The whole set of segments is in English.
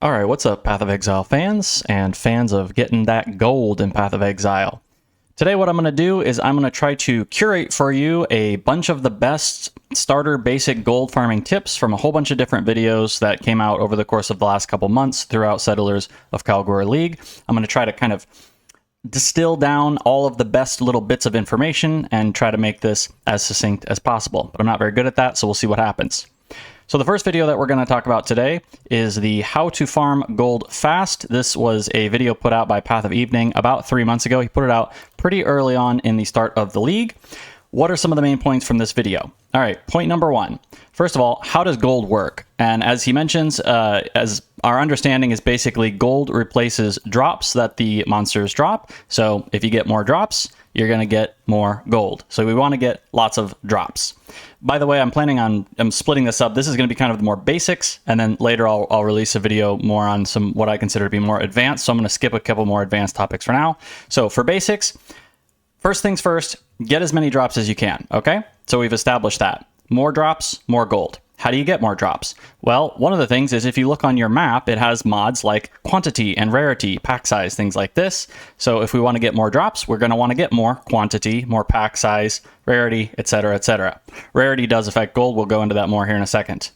All right, what's up, Path of Exile fans and fans of getting that gold in Path of Exile? Today what I'm going to do is I'm going to try to curate for you a bunch of the best starter basic gold farming tips from a whole bunch of different videos that came out over the course of the last couple months throughout Settlers of Kalguur League. I'm going to try to kind of distill down all of the best little bits of information and try to make this as succinct as possible. But I'm not very good at that, so we'll see what happens. So the first video that we're going to talk about today is the how to farm gold fast. This was a video put out by Path of Evening about 3 months ago. He put it out pretty early on in the start of the league. What are some of the main points from this video? All right, point number one. First of all, how does gold work? And as he mentions, as our understanding is basically gold replaces drops that the monsters drop. So if you get more drops, you're going to get more gold. So we want to get lots of drops. By the way, I'm splitting this up. This is going to be kind of the more basics, and then later I'll release a video more on some what I consider to be more advanced. So I'm going to skip a couple more advanced topics for now. So for basics, first things first, get as many drops as you can, okay? So we've established that. More drops, more gold. How do you get more drops? Well, one of the things is if you look on your map, it has mods like quantity and rarity, pack size, things like this. So if we want to get more drops, we're going to want to get more quantity, more pack size, rarity, etc., etc. Rarity does affect gold. We'll go into that more here in a second.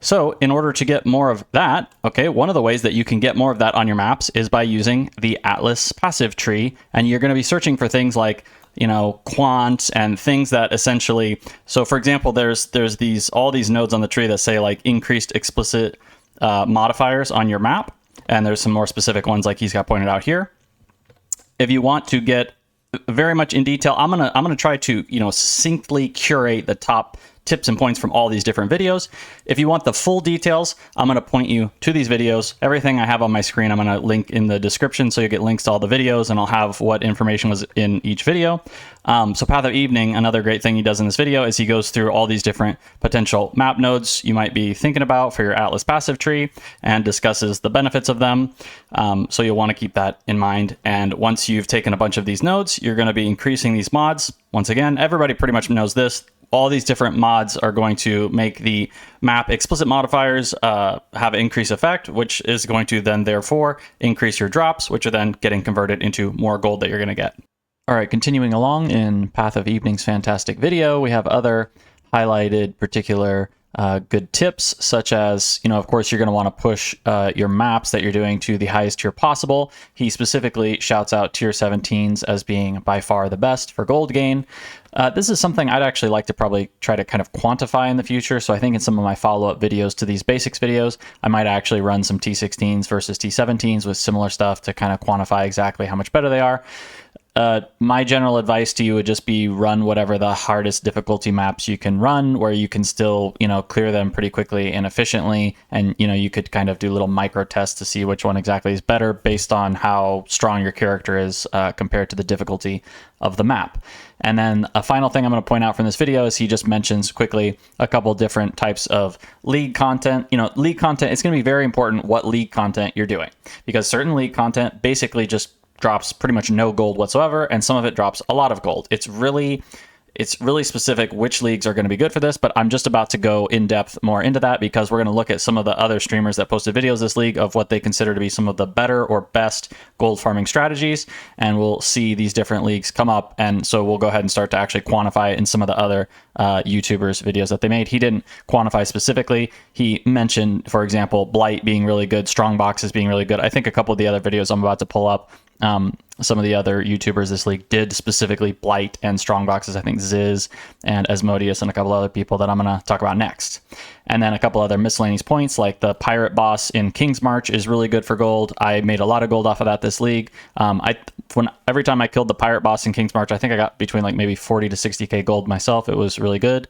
So in order to get more of that, okay, one of the ways that you can get more of that on your maps is by using the Atlas passive tree. And you're going to be searching for things like, you know, quant and things that essentially, so for example, there's all these nodes on the tree that say like increased explicit modifiers on your map. And there's some more specific ones like he's got pointed out here. If you want to get very much in detail, I'm gonna try to, you know, succinctly curate the top tips and points from all these different videos. If you want the full details, I'm going to point you to these videos. Everything I have on my screen, I'm going to link in the description, so you get links to all the videos, and I'll have what information was in each video. So Path of Evening, another great thing he does in this video is he goes through all these different potential map nodes you might be thinking about for your Atlas passive tree and discusses the benefits of them. So you'll want to keep that in mind. And once you've taken a bunch of these nodes, you're going to be increasing these mods. Once again, everybody pretty much knows this. All these different mods are going to make the map explicit modifiers have increased effect, which is going to then therefore increase your drops, which are then getting converted into more gold that you're going to get. All right, continuing along in Path of Evening's fantastic video, we have other highlighted particular good tips, such as, you know, of course, you're going to want to push your maps that you're doing to the highest tier possible. He specifically shouts out tier 17s as being by far the best for gold gain. This is something I'd actually like to probably try to kind of quantify in the future. So I think in some of my follow-up videos to these basics videos, I might actually run some T16s versus T17s with similar stuff to kind of quantify exactly how much better they are. My general advice to you would just be run whatever the hardest difficulty maps you can run, where you can still, you know, clear them pretty quickly and efficiently. And, you know, you could kind of do little micro tests to see which one exactly is better based on how strong your character is compared to the difficulty of the map. And then a final thing I'm going to point out from this video is he just mentions quickly a couple different types of league content. You know, league content, it's going to be very important what league content you're doing, because certain league content basically just drops pretty much no gold whatsoever, and some of it drops a lot of gold. It's really specific which leagues are going to be good for this, but I'm just about to go in depth more into that because we're going to look at some of the other streamers that posted videos this league of what they consider to be some of the better or best gold farming strategies, and we'll see these different leagues come up, and so we'll go ahead and start to actually quantify it in some of the other YouTubers videos that they made. He didn't quantify specifically. He mentioned, for example, Blight being really good, Strongboxes being really good. I think a couple of the other videos I'm about to pull up, some of the other YouTubers this league did specifically Blight and Strongboxes. I think Ziz and Asmodeus and a couple other people that I'm going to talk about next. And then a couple other miscellaneous points, like the pirate boss in Kingsmarch is really good for gold. I made a lot of gold off of that this league. Every time I killed the pirate boss in Kingsmarch, I think I got between like maybe 40 to 60k gold myself. It was really good,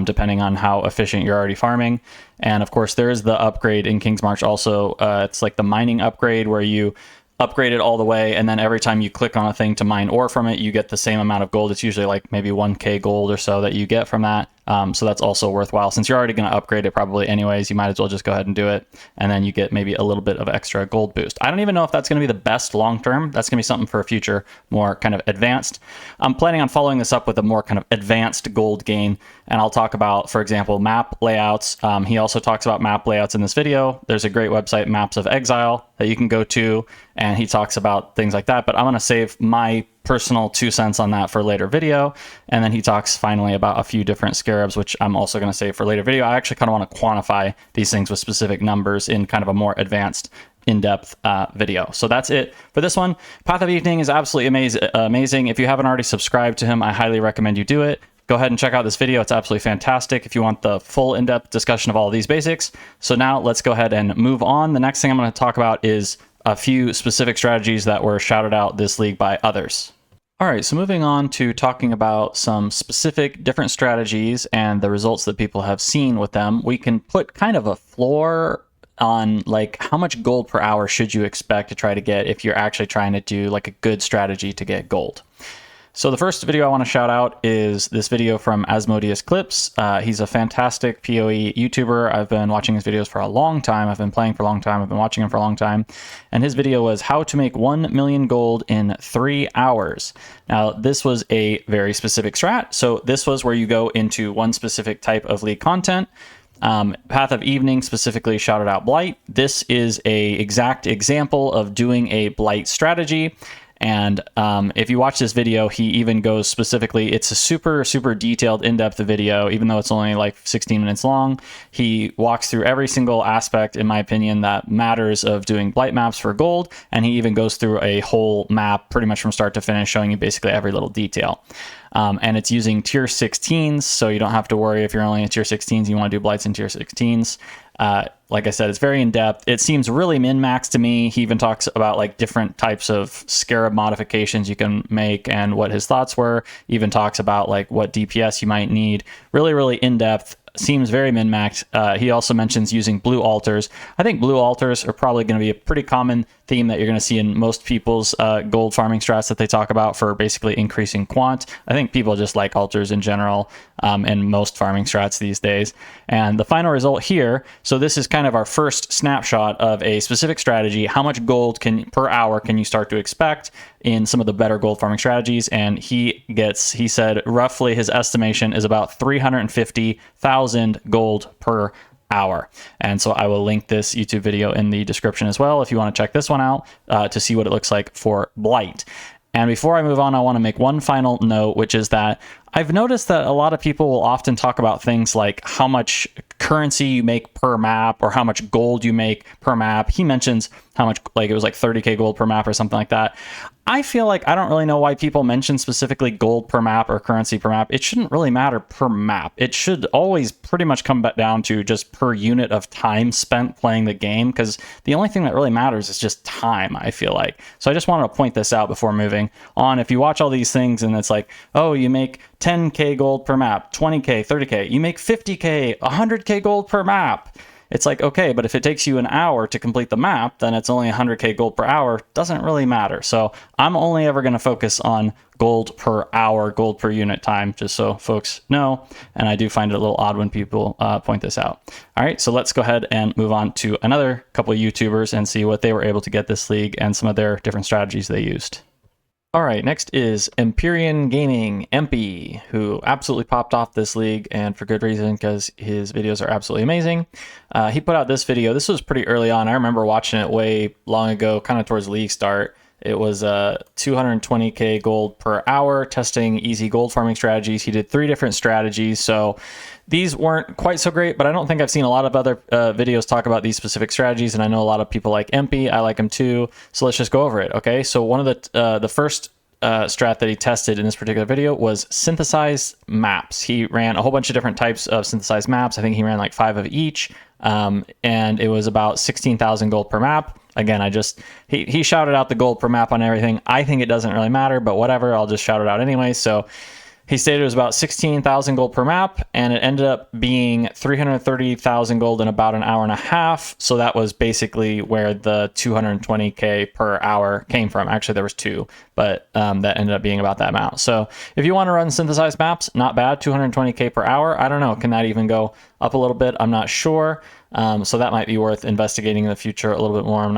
depending on how efficient you're already farming. And of course, there is the upgrade in Kingsmarch also. It's like the mining upgrade where you upgrade it all the way, and then every time you click on a thing to mine ore from it, you get the same amount of gold. It's usually like maybe 1k gold or so that you get from that. So that's also worthwhile. Since you're already going to upgrade it probably anyways, you might as well just go ahead and do it. And then you get maybe a little bit of extra gold boost. I don't even know if that's going to be the best long term. That's going to be something for a future more kind of advanced. I'm planning on following this up with a more kind of advanced gold gain. And I'll talk about, for example, map layouts. He also talks about map layouts in this video. There's a great website, Maps of Exile, that you can go to, and he talks about things like that. But I'm going to save my personal 2 cents on that for a later video. And then he talks finally about a few different scarabs, which I'm also going to save for a later video. I actually kind of want to quantify these things with specific numbers in kind of a more advanced in-depth video. So that's it for this one. Path of Evening is absolutely amazing. If you haven't already subscribed to him, I highly recommend you do it. Go ahead and check out this video. It's absolutely fantastic if you want the full in-depth discussion of all of these basics. So now let's go ahead and move on. The next thing I'm going to talk about is a few specific strategies that were shouted out this league by others. All right, so moving on to talking about some specific different strategies and the results that people have seen with them, we can put kind of a floor on like how much gold per hour should you expect to try to get if you're actually trying to do like a good strategy to get gold. So the first video I want to shout out is this video from AsmodeusClips. He's a fantastic PoE YouTuber. I've been watching his videos for a long time. I've been playing for a long time. I've been watching him for a long time. And his video was how to make 1 million gold in 3 hours. Now, this was a very specific strat. So this was where you go into one specific type of league content. Path of Evening specifically shouted out Blight. This is a exact example of doing a Blight strategy. And if you watch this video, he even goes specifically, it's a super detailed, in-depth video, even though it's only like 16 minutes long. He walks through every single aspect, in my opinion, that matters of doing Blight maps for gold. And he even goes through a whole map pretty much from start to finish, showing you basically every little detail. And it's using tier 16s, so you don't have to worry if you're only in tier 16s, you want to do Blights in tier 16s. Like I said, it's very in-depth. It seems really min-max to me. He even talks about like different types of scarab modifications you can make and what his thoughts were. Even talks about like what DPS you might need. Really in-depth. Seems very min-maxed. He also mentions using blue altars. I think blue altars are probably going to be a pretty common theme that you're going to see in most people's gold farming strats that they talk about for basically increasing quant. I think people just like altars in general in most farming strats these days. And the final result here, so this is kind of our first snapshot of a specific strategy. How much gold per hour can you start to expect in some of the better gold farming strategies? And he said roughly his estimation is about 350,000 gold per hour. And so I will link this YouTube video in the description as well if you want to check this one out to see what it looks like for Blight. And before I move on, I want to make one final note, which is that I've noticed that a lot of people will often talk about things like how much currency you make per map or how much gold you make per map. He mentions how much, like it was like 30k gold per map or something like that. I feel like I don't really know why people mention specifically gold per map or currency per map. It shouldn't really matter per map. It should always pretty much come back down to just per unit of time spent playing the game, because the only thing that really matters is just time, I feel like. So I just wanted to point this out before moving on. If you watch all these things and it's like, oh, you make 10k gold per map, 20k, 30k, you make 50k, 100k gold per map. It's like, okay, but if it takes you an hour to complete the map, then it's only 100k gold per hour. Doesn't really matter. So I'm only ever going to focus on gold per hour, gold per unit time, just so folks know. And I do find it a little odd when people point this out. All right, so let's go ahead and move on to another couple of YouTubers and see what they were able to get this league and some of their different strategies they used. All right, next is Empyrean Gaming, Empy, who absolutely popped off this league, and for good reason, because his videos are absolutely amazing. He put out this video. This was pretty early on. I remember watching it way long ago, kind of towards league start. It was 220k gold per hour, testing easy gold farming strategies. He did 3 different strategies, so these weren't quite so great, but I don't think I've seen a lot of other videos talk about these specific strategies, and I know a lot of people like Empy. I like him too, so let's just go over it, okay? So one of the first strat that he tested in this particular video was synthesized maps. He ran a whole bunch of different types of synthesized maps. I think he ran like 5 of each, and it was about 16,000 gold per map. Again, he shouted out the gold per map on everything. I think it doesn't really matter, but whatever, I'll just shout it out anyway. So He stated it was about 16,000 gold per map, and it ended up being 330,000 gold in about an hour and a half. So that was basically where the 220k per hour came from. Actually, there was two, but that ended up being about that amount. So if you want to run synthesized maps, not bad, 220k per hour. I don't know, can that even go up a little bit? I'm not sure. So that might be worth investigating in the future a little bit more. I'm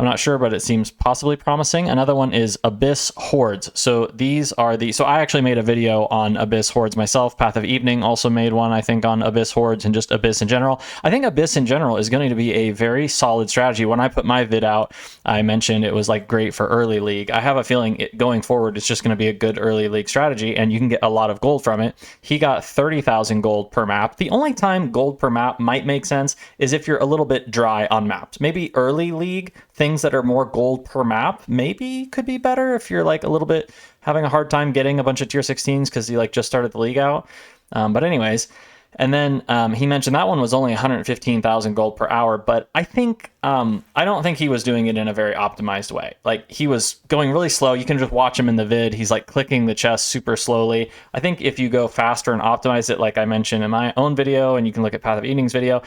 not sure, but it seems possibly promising. Another one is Abyss Hordes. So these are so I actually made a video on Abyss Hordes myself. Path of Evening also made one, I think, on Abyss Hordes and just Abyss in general. I think Abyss in general is going to be a very solid strategy. When I put my vid out, I mentioned it was like great for early league. I have a feeling going forward, it's just going to be a good early league strategy, and you can get a lot of gold from it. He got 30,000 gold per map. The only time gold per map might make sense is if you're a little bit dry on maps. Maybe early league, things that are more gold per map maybe could be better if you're like a little bit having a hard time getting a bunch of tier 16s because you like just started the league out. But anyways, and then he mentioned that one was only 115,000 gold per hour, but I think I don't think he was doing it in a very optimized way. Like, he was going really slow. You can just watch him in the vid. He's like clicking the chest super slowly. I think if you go faster and optimize it, like I mentioned in my own video, and you can look at Path of Evening's video,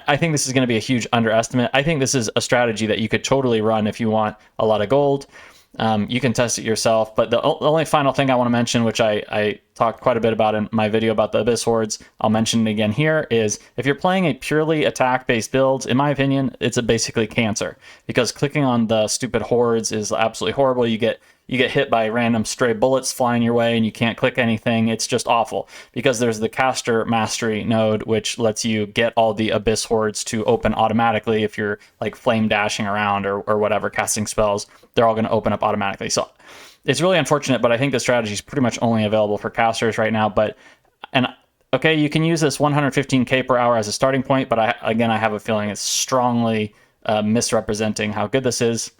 I think this is going to be a huge underestimate. I think this is a strategy that you could totally run if you want a lot of gold. You can test it yourself. But the only final thing I want to mention, which I talked quite a bit about in my video about the Abyss Hordes, I'll mention it again here, is if you're playing a purely attack-based build, in my opinion, it's basically cancer. Because clicking on the stupid hordes is absolutely horrible. You get hit by random stray bullets flying your way and you can't click anything. It's just awful because there's the caster mastery node, which lets you get all the Abyss Hordes to open automatically. If you're like flame dashing around or whatever, casting spells, they're all going to open up automatically. So it's really unfortunate, but I think the strategy is pretty much only available for casters right now. Okay, you can use this 115k per hour as a starting point, but I have a feeling it's strongly misrepresenting how good this is.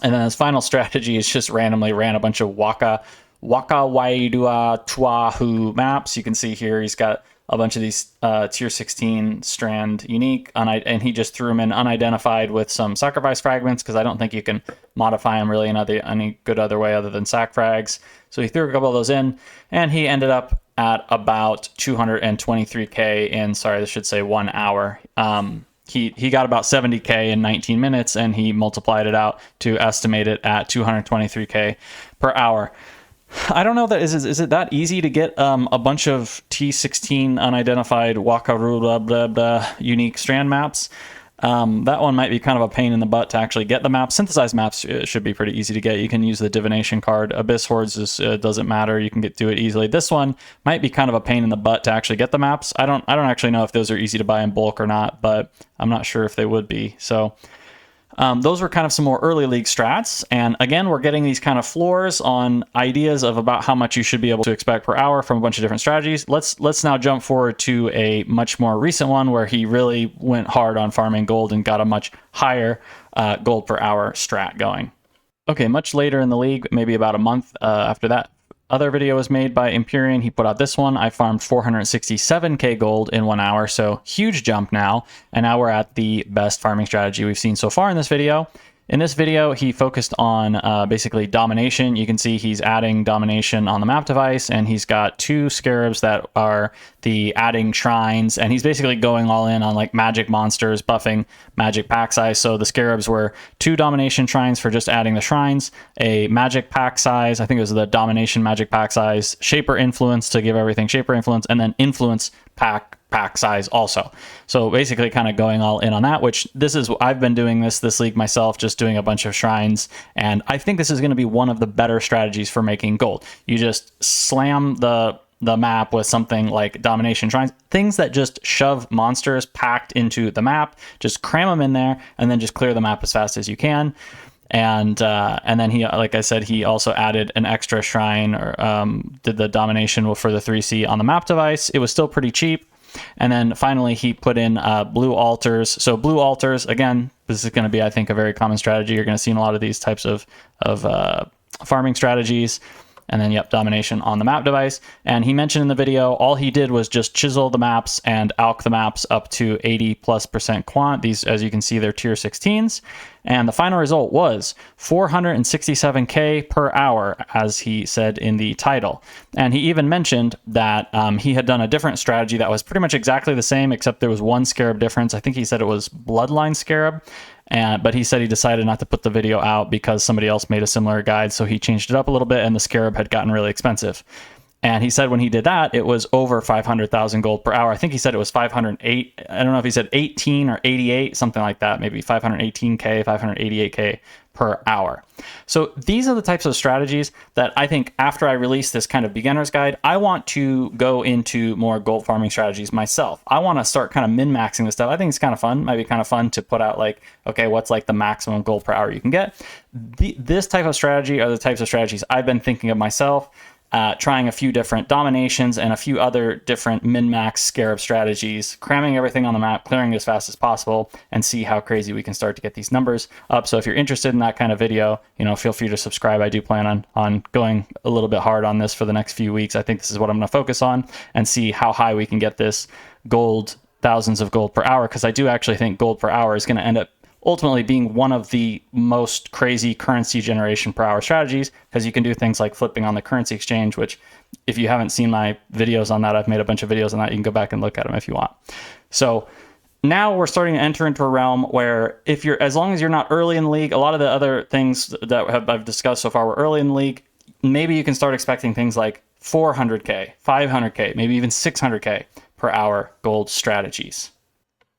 And then his final strategy is just randomly ran a bunch of Waka Waidua Tuahu maps. You can see here he's got a bunch of these tier 16 strand unique, and he just threw them in unidentified with some sacrifice fragments because I don't think you can modify them really in any good other way other than sac frags. So he threw a couple of those in, and he ended up at about 223k in, sorry, this should say 1 hour. He got about 70k in 19 minutes, and he multiplied it out to estimate it at 223k per hour. I don't know that is it that easy to get a bunch of T16 unidentified Wakaru blah blah blah unique strand maps? That one might be kind of a pain in the butt to actually get the maps. Synthesized maps should be pretty easy to get. You can use the divination card. Abyss Hordes doesn't matter. You can do it easily. This one might be kind of a pain in the butt to actually get the maps. I don't actually know if those are easy to buy in bulk or not, but I'm not sure if they would be. So those were kind of some more early league strats. And again, we're getting these kind of floors on ideas of about how much you should be able to expect per hour from a bunch of different strategies. Let's now jump forward to a much more recent one where he really went hard on farming gold and got a much higher gold per hour strat going. Okay, much later in the league, maybe about a month after that other video was made by Empyrean. He put out this one. I farmed 467k gold in 1 hour, so huge jump now. And now we're at the best farming strategy we've seen so far in this video. In this video, he focused on basically domination. You can see he's adding domination on the map device, and he's got 2 scarabs that are the adding shrines, and he's basically going all in on like magic monsters, buffing magic pack size. So the scarabs were 2 domination shrines for just adding the shrines, a magic pack size, I think it was the domination magic pack size, shaper influence to give everything shaper influence, and then influence pack size also. So basically kind of going all in on that, which I've been doing this league myself, just doing a bunch of shrines. And I think this is going to be one of the better strategies for making gold. You just slam the map with something like domination shrines, things that just shove monsters packed into the map, just cram them in there and then just clear the map as fast as you can. And then he, like I said, he also added an extra shrine or did the domination for the 3C on the map device. It was still pretty cheap. And then finally, he put in blue altars. So blue altars, again, this is going to be, I think, a very common strategy. You're going to see in a lot of these types of farming strategies. and then yep, Domination on the map device. And he mentioned in the video, all he did was just chisel the maps and alch the maps up to 80+% quant. These, as you can see, they're tier 16s. And the final result was 467K per hour, as he said in the title. And he even mentioned that he had done a different strategy that was pretty much exactly the same, except there was one scarab difference. I think he said it was Bloodline Scarab. But he said he decided not to put the video out because somebody else made a similar guide. So he changed it up a little bit and the scarab had gotten really expensive. And he said when he did that, it was over 500,000 gold per hour. I think he said it was 508. I don't know if he said 18 or 88, something like that. Maybe 518K, 588K per hour. So these are the types of strategies that I think after I release this kind of beginner's guide, I want to go into more gold farming strategies myself. I want to start kind of min-maxing this stuff. I think it's kind of fun. Might be kind of fun to put out like, okay, what's like the maximum gold per hour you can get? This type of strategy are the types of strategies I've been thinking of myself. Trying a few different dominations and a few other different min-max scarab strategies, cramming everything on the map, clearing it as fast as possible, and see how crazy we can start to get these numbers up. So if you're interested in that kind of video, feel free to subscribe. I do plan on going a little bit hard on this for the next few weeks. I think this is what I'm going to focus on and see how high we can get this gold, thousands of gold per hour, because I do actually think gold per hour is going to end up ultimately being one of the most crazy currency generation per hour strategies, because you can do things like flipping on the currency exchange, which if you haven't seen my videos on that, I've made a bunch of videos on that. You can go back and look at them if you want. So now we're starting to enter into a realm where as long as you're not early in the league, a lot of the other things that I've discussed so far were early in the league. Maybe you can start expecting things like 400K, 500K, maybe even 600K per hour gold strategies.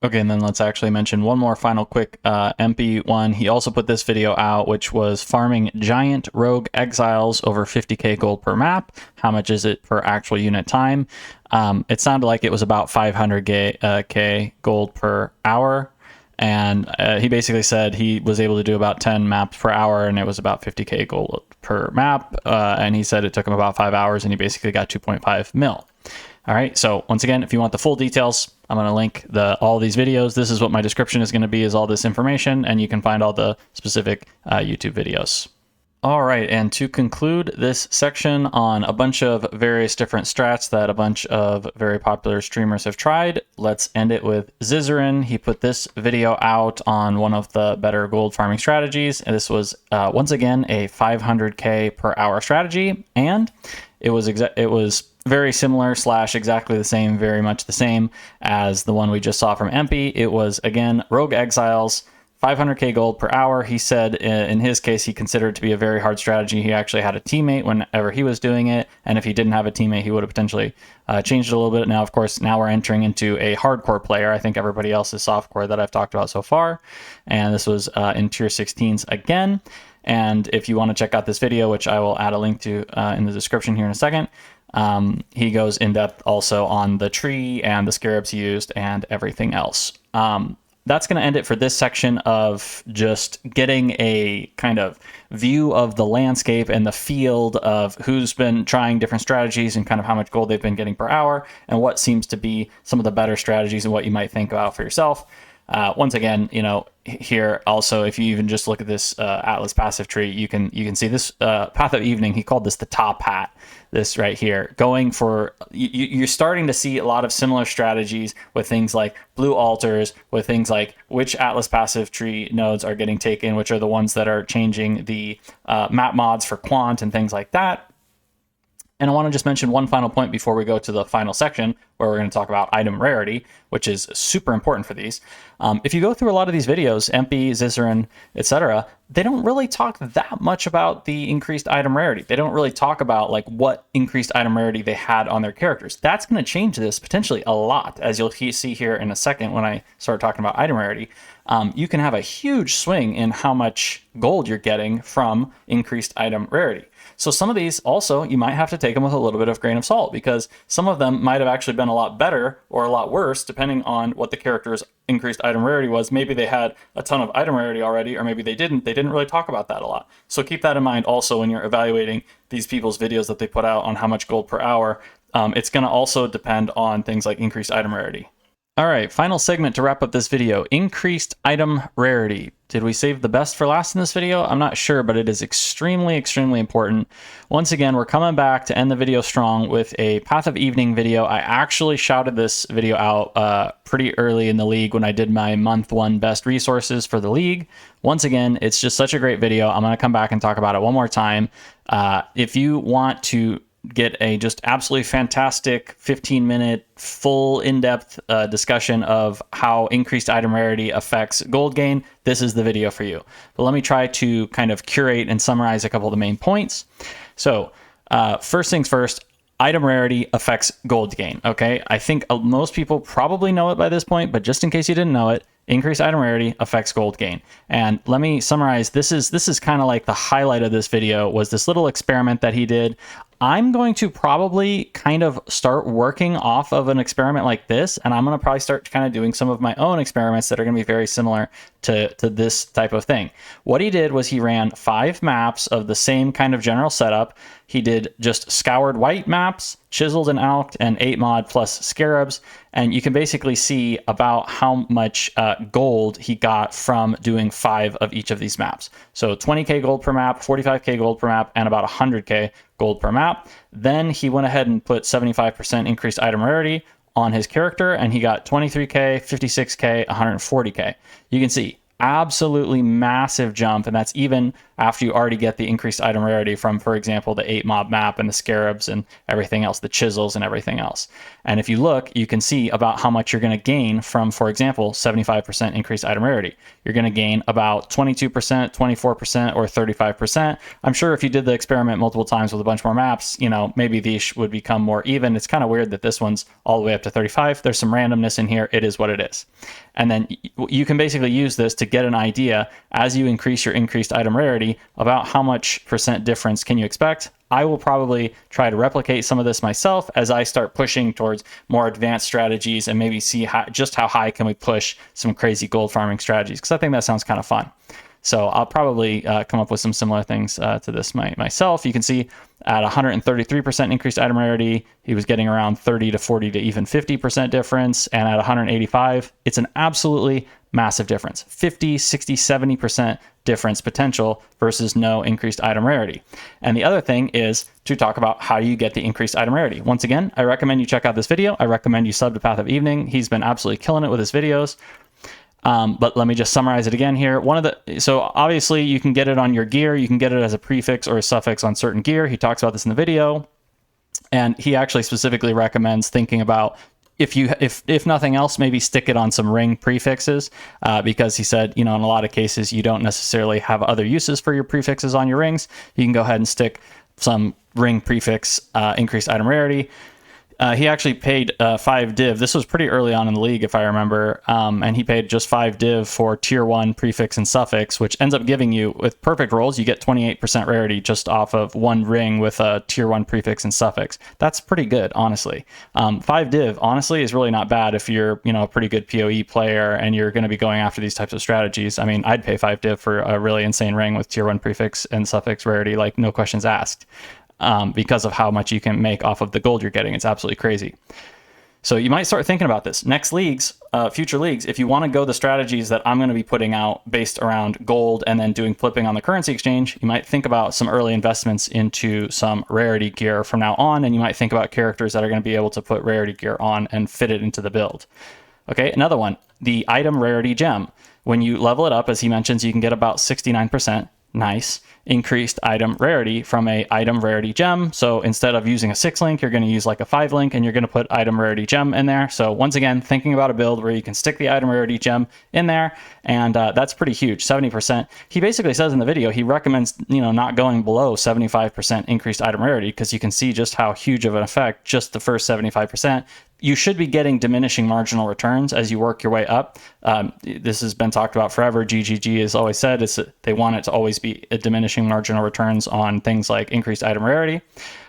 Okay, and then let's actually mention one more final quick MP one. He also put this video out, which was farming giant rogue exiles over 50K gold per map. How much is it per actual unit time? It sounded like it was about 500K gold per hour. And he basically said he was able to do about 10 maps per hour, and it was about 50K gold per map. And he said it took him about 5 hours, and he basically got 2.5 mil. All right, so once again, if you want the full details, I'm going to link all these videos. This is what my description is going to be, is all this information, and you can find all the specific YouTube videos. All right, and to conclude this section on a bunch of various different strats that a bunch of very popular streamers have tried, let's end it with Zizaran. He put this video out on one of the better gold farming strategies, and this was once again a 500K per hour strategy, and it was very similar / exactly the same, very much the same as the one we just saw from MP. It was, again, Rogue Exiles, 500K gold per hour. He said in his case, he considered it to be a very hard strategy. He actually had a teammate whenever he was doing it, and if he didn't have a teammate, he would have potentially changed it a little bit. Now, of course, now we're entering into a hardcore player. I think everybody else is softcore that I've talked about so far, and this was in tier 16s again. And if you want to check out this video, which I will add a link to in the description here in a second, he goes in depth also on the tree and the scarabs he used and everything else. That's going to end it for this section of just getting a kind of view of the landscape and the field of who's been trying different strategies and kind of how much gold they've been getting per hour and what seems to be some of the better strategies and what you might think about for yourself. Once again, here also, if you even just look at this Atlas passive tree, you can see this Path of Evening. He called this the top hat. This right here, going for you're starting to see a lot of similar strategies with things like blue altars, with things like which Atlas passive tree nodes are getting taken, which are the ones that are changing the map mods for quant and things like that. And I want to just mention one final point before we go to the final section, where we're going to talk about item rarity, which is super important for these. If you go through a lot of these videos, MP, Zizaran, etc., they don't really talk that much about the increased item rarity. They don't really talk about like what increased item rarity they had on their characters. That's going to change this potentially a lot, as you'll see here in a second when I start talking about item rarity. You can have a huge swing in how much gold you're getting from increased item rarity. So some of these also, you might have to take them with a little bit of grain of salt, because some of them might have actually been a lot better or a lot worse, depending on what the character's increased item rarity was. Maybe they had a ton of item rarity already, or maybe they didn't. They didn't really talk about that a lot. So keep that in mind also when you're evaluating these people's videos that they put out on how much gold per hour. It's going to also depend on things like increased item rarity. All right, final segment to wrap up this video. Increased item rarity. Did we save the best for last in this video? I'm not sure, but it is extremely, extremely important. Once again, we're coming back to end the video strong with a Path of Evening video. I actually shouted this video out pretty early in the league when I did my month 1 best resources for the league. Once again, it's just such a great video. I'm going to come back and talk about it one more time. If you want to get a just absolutely fantastic 15-minute full in-depth discussion of how increased item rarity affects gold gain, this is the video for you. But let me try to kind of curate and summarize a couple of the main points. So first things first, item rarity affects gold gain. Okay, I think most people probably know it by this point, but just in case you didn't know it, increased item rarity affects gold gain. And let me summarize. This is kind of like the highlight of this video, was this little experiment that he did. I'm going to probably kind of start working off of an experiment like this, and I'm going to probably start kind of doing some of my own experiments that are going to be very similar to this type of thing. What he did was he ran 5 maps of the same kind of general setup. He did just scoured white maps, chiseled and alked, and 8 mod plus scarabs, and you can basically see about how much gold he got from doing 5 of each of these maps. So 20k gold per map, 45k gold per map, and about 100k gold per map. Then he went ahead and put 75% increased item rarity on his character, and he got 23k, 56k, 140k. You can see absolutely massive jump, and that's even after you already get the increased item rarity from, for example, the 8 mob map and the scarabs and everything else, the chisels and everything else. And if you look, you can see about how much you're going to gain from, for example, 75% increased item rarity. You're going to gain about 22%, 24%, or 35%. I'm sure if you did the experiment multiple times with a bunch more maps, you know, maybe these would become more even. It's kind of weird that this one's all the way up to 35. There's some randomness in here. It is what it is. And then you can basically use this to get an idea as you increase your increased item rarity about how much % difference can you expect. I will probably try to replicate some of this myself as I start pushing towards more advanced strategies and maybe see just how high can we push some crazy gold farming strategies, because I think that sounds kind of fun. So I'll probably come up with some similar things to this myself. You can see at 133% increased item rarity, he was getting around 30 to 40 to even 50% difference. And at 185, it's an absolutely massive difference. 50, 60, 70% difference potential versus no increased item rarity. And the other thing is to talk about how you get the increased item rarity. Once again, I recommend you check out this video. I recommend you sub to Path of Evening. He's been absolutely killing it with his videos. But let me just summarize it again here. So obviously you can get it on your gear. You can get it as a prefix or a suffix on certain gear. He talks about this in the video. And he actually specifically recommends thinking about, if nothing else, maybe stick it on some ring prefixes, because he said, you know, in a lot of cases, you don't necessarily have other uses for your prefixes on your rings. You can go ahead and stick some ring prefix, increased item rarity. He actually paid 5 div. This was pretty early on in the league, if I remember. And he paid just 5 div for tier 1 prefix and suffix, which ends up giving you, with perfect rolls, you get 28% rarity just off of 1 ring with a tier 1 prefix and suffix. That's pretty good, honestly. 5 div, honestly, is really not bad if you're, you know, a pretty good PoE player and you're going to be going after these types of strategies. I mean, I'd pay 5 div for a really insane ring with tier 1 prefix and suffix rarity, like no questions asked. Because of how much you can make off of the gold you're getting. It's absolutely crazy. So you might start thinking about this. Next leagues, future leagues, if you want to go the strategies that I'm going to be putting out based around gold and then doing flipping on the currency exchange, you might think about some early investments into some rarity gear from now on, and you might think about characters that are going to be able to put rarity gear on and fit it into the build. Okay, another one, the item rarity gem. When you level it up, as he mentions, you can get about 69%. Nice increased item rarity from a item rarity gem. So instead of using a 6 link, you're going to use like a 5 link, and you're going to put item rarity gem in there. So once again, thinking about a build where you can stick the item rarity gem in there, and that's pretty huge, 70%. He basically says in the video, he recommends, you know, not going below 75% increased item rarity, because you can see just how huge of an effect just the first 75%. You should be getting diminishing marginal returns as you work your way up. This has been talked about forever. GGG has always said they want it to always be a diminishing marginal returns on things like increased item rarity.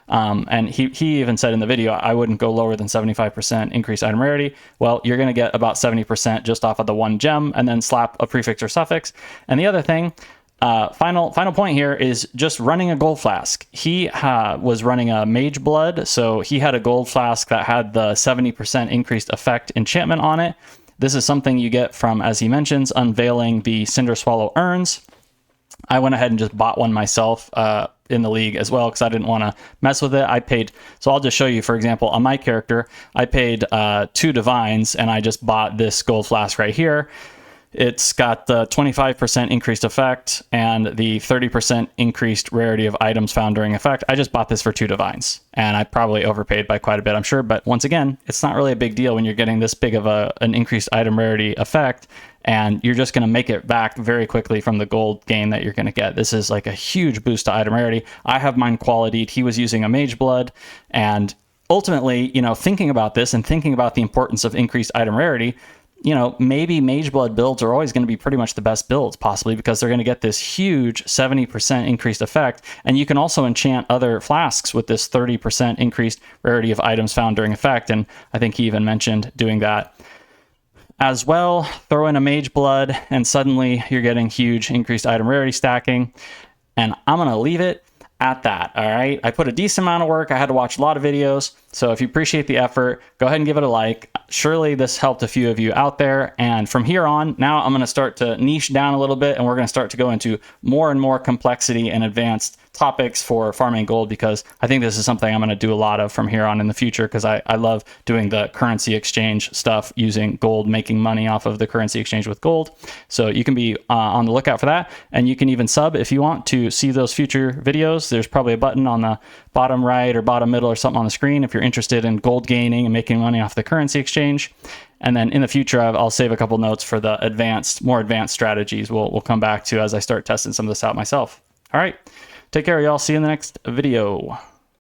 And he even said in the video, I wouldn't go lower than 75% increased item rarity. Well, you're going to get about 70% just off of the 1 gem, and then slap a prefix or suffix. And the other thing, Final point here is just running a gold flask. He was running a mage blood, so he had a gold flask that had the 70% increased effect enchantment on it. This is something you get from, as he mentions, unveiling the Cinder Swallow urns. I went ahead and just bought one myself in the league as well because I didn't want to mess with it. I paid, so I'll just show you, for example, on my character, I paid 2 divines and I just bought this gold flask right here. It's got the 25% increased effect and the 30% increased rarity of items found during effect. I just bought this for 2 divines, and I probably overpaid by quite a bit, I'm sure. But once again, it's not really a big deal when you're getting this big of an increased item rarity effect, and you're just going to make it back very quickly from the gold gain that you're going to get. This is like a huge boost to item rarity. I have mine qualityed. He was using a mage blood, and ultimately, you know, thinking about this and thinking about the importance of increased item rarity, you know, maybe mage blood builds are always going to be pretty much the best builds, possibly because they're going to get this huge 70% increased effect. And you can also enchant other flasks with this 30% increased rarity of items found during effect. And I think he even mentioned doing that as well. Throw in a mage blood and suddenly you're getting huge increased item rarity stacking. And I'm going to leave it at that. All right. I put a decent amount of work. I had to watch a lot of videos. So if you appreciate the effort, go ahead and give it a like. Surely this helped a few of you out there. And from here on, now I'm going to start to niche down a little bit, and we're going to start to go into more and more complexity and advanced topics for farming gold, because I think this is something I'm going to do a lot of from here on in the future, because I love doing the currency exchange stuff using gold, making money off of the currency exchange with gold. So you can be on the lookout for that. And you can even sub if you want to see those future videos. There's probably a button on the bottom right or bottom middle or something on the screen if you're interested in gold gaining and making money off the currency exchange. And then in the future, I'll save a couple notes for the more advanced strategies we'll come back to as I start testing some of this out myself. All right. Take care, y'all. See you in the next video.